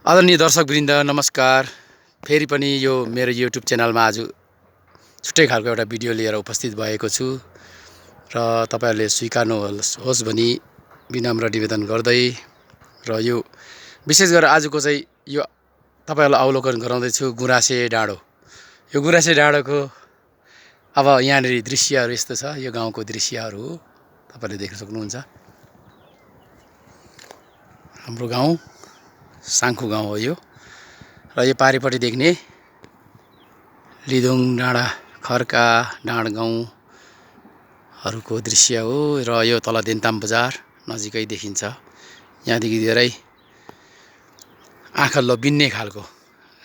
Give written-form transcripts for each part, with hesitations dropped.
आदरणीय दर्शकवृन्द नमस्कार। फेरि पनि यो मेरो युट्युब च्यानलमा आज छुट्टै खालको एउटा भिडियो लिएर उपस्थित भएको छु र तपाईहरुले स्वीकार्नु होस् भनी विनम्र निवेदन गर्दै र यो विशेष गरेर आजको चाहिँ यो तपाईहरुलाई अवलोकन गराउँदै छु गुराँसे डाँडो। यो गुराँसे डाँडोको अब यहाँनेरि दृश्यहरु यस्तो छ। यो गाउँको दृश्यहरु हो, तपाईले देख्न सक्नुहुन्छ। हाम्रो गाउँ साङ्खु गाउँ हो यो र यो पारिपट्टि देख्ने लिदोङ डाँडा खर्का डाँड गाउँहरुको दृश्य हो र यो तल देन्ताम बजार नजिकै देखिन्छ। यहाँदेखि धेरै आँखा लोभिने खालको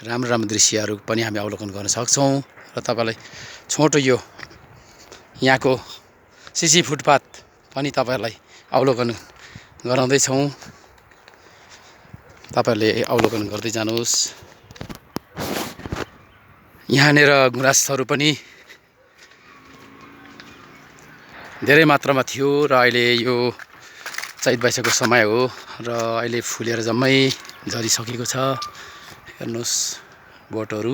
राम्रो राम्रो दृश्यहरु पनि हामी अवलोकन गर्न सक्छौं र तपाईलाई छोटो यो यहाँको सिसी फुटपाथ पनि तपाईहरुलाई अवलोकन गराउँदै छौं। तपाईहरुले अवलोकन गर्दै जानुहोस्। यहाँनेर गुराँसहरु पनि धेरै मात्रामा थियो र अहिले यो चैत वैशाखको समय हो र अहिले फुलेर जम्मै झरिसकेको छ। हेर्नुस् बोटहरु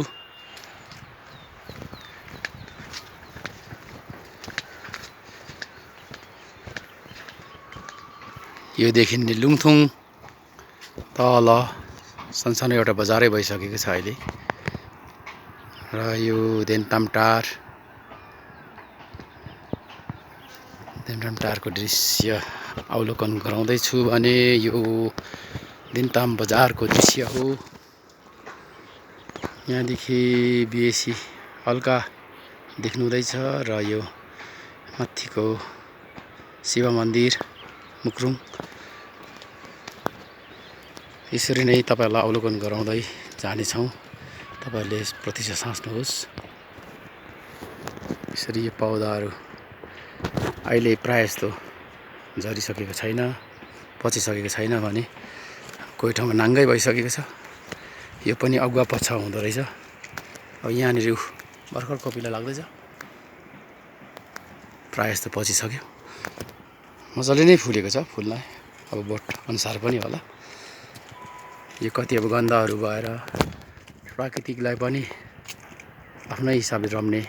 यो देखिने लुङथुङ तल सनसानो एउटा बजारै भइसकेको छ अहिले र यो देन्ताम टारको दृश्य अवलोकन गराउँदै छु भने यो देन्ताम बजारको दृश्य हो। यहाँदेखि बिएसी हल्का देख्नु हुँदैछ र यो माथिको शिव मन्दिर मुक्रुङ यसरी नै तपाईहरुलाई अवलोकन गराउँदै जानेछौं। तपाईहरुले प्रतीक्षा साच्नुहोस्। यसरी यो पौधाहरु अहिले प्राय जस्तो झरिसकेको छैन, पचिसकेको छैन भने कोही ठाउँमा नाङ्गै भइसकेको छ। यो पनि अगुवा पछा हुँदो रहेछ। अब यहाँनिर भर्खर कोपिला लाग्दैछ, प्राय जस्तो पचिसक्यो। मजाले नै फुलेको छ। फुललाई अब बोट अनुसार पनि होला। यो कति अब गन्धहरु भएर प्राकृतिकलाई पनि आफ्नै हिसाबले रम्ने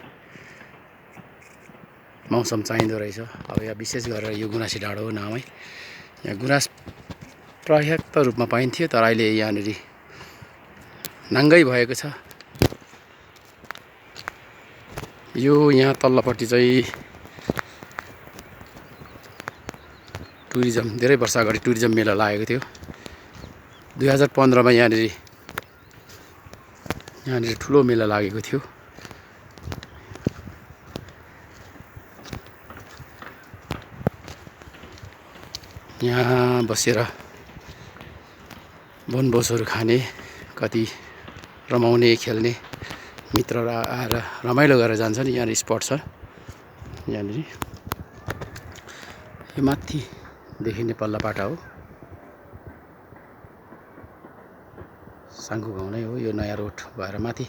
मौसम चाहिँदो रहेछ। अब यहाँ विशेष गरेर यो गुराँसे डाँडो हो नामै। यहाँ गुराँस पर्याप्त रूपमा पाइन्थ्यो तर अहिले यहाँनेरि नाङ्गै भएको छ। यो यहाँ तल्लोपट्टि चाहिँ टुरिज्म धेरै वर्ष अगाडि टुरिज्म मेला लागेको थियो। 2015 मा यहाँनेरि ठुलो मेला लागेको थियो। यहाँ बसेर बनभोजहरु खाने, कति रमाउने खेल्ने मित्रहरु आएर रमाइलो गरेर जान्छन्। यहाँ स्पट छ। यहाँनेरि यो माथि देखिने पल्लापाटा हो, साङ्खु गाउँ नै हो। यो नयाँ रोड भएर माथि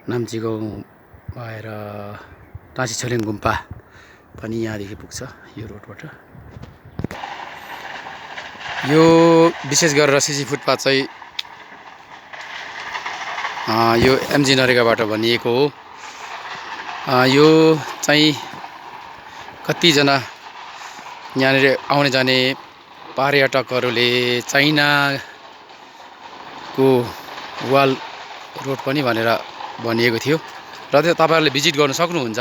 नाम्ची गाउँ भएर टाँसी छोलेङ गुम्पा पनि यहाँदेखि पुग्छ यो रोडबाट। यो विशेष गरेर सिसी फुटपाथ चाहिँ यो एमजी नरेगाबाट बनिएको हो। यो चाहिँ कतिजना यहाँनिर आउने जाने पर्यटकहरूले चाइनाको वाल रोड पनि भनेर भनिएको थियो र त्यो तपाईहरुले भिजिट गर्न सक्नुहुन्छ।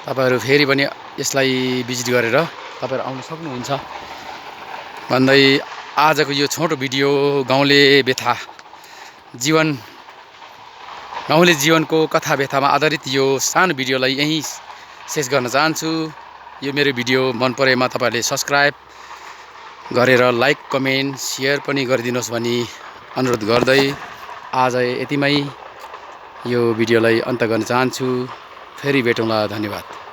तपाईहरु फेरि पनि यसलाई भिजिट गरेर तपाईहरु आउन सक्नुहुन्छ भन्दै आजको यो छोटो भिडियो गाउँले जीवनको कथा व्यथामा आधारित यो सानो भिडियोलाई यही शेष गर्न चाहन्छु। यो मेरो भिडियो मन परेमा तपाईहरुले सब्स्क्राइब गरेर लाइक कमेन्ट शेयर पनि गरिदिनुहोस् भनी अनुरोध गर्दै आज यतिमै यो भिडियोलाई अन्त गर्न चाहन्छु। फेरि भेटौँला। धन्यवाद।